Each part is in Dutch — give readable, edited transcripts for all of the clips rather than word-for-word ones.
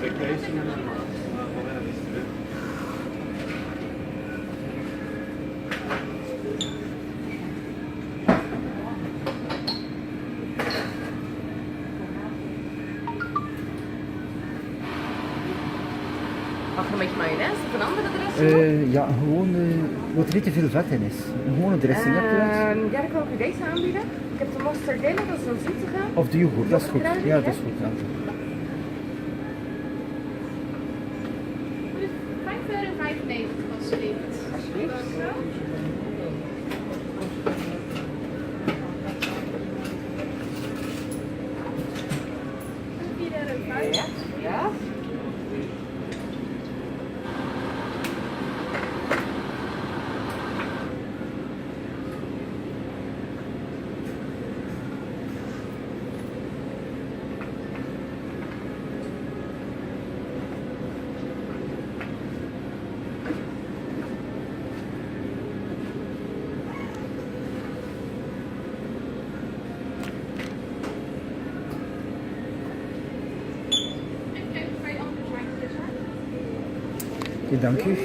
Mag er een beetje mayonaise of een andere dressing? Ja, gewoon wat er niet te veel vet in is. Gewoon een dressing heb je dat? Ja, dan kan ik u deze aanbieden. Ik heb de mostardella, dat is een zoetige. Of de yoghurt, dat is goed. Ja, dat is goed. Ja. €5,95 alsjeblieft. Alsjeblieft. Ja, ja. Oké, dank u.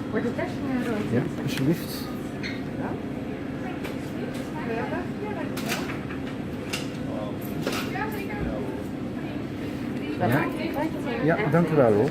Wordt de tekst meer rond? Ja, alsjeblieft. Ja, Ja, ja, dank u wel hoor.